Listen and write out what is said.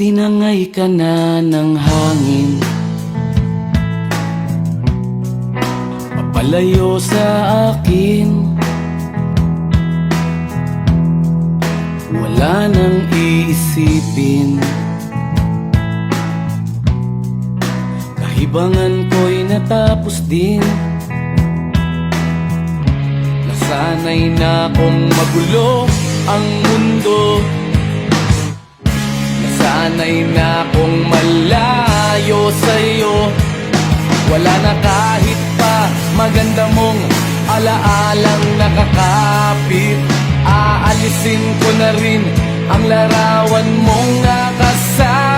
Tinangay ka na ng hangin, papalayo sa akin. Wala nang iisipin, kahibangan ko'y natapos din. Nasanay na kong magulo ang mundo, nasanay na kong malayo sa'yo. Wala na kahit pa maganda mong alaalang nakakapit. Aalisin ko na rin ang larawan mong nakasama.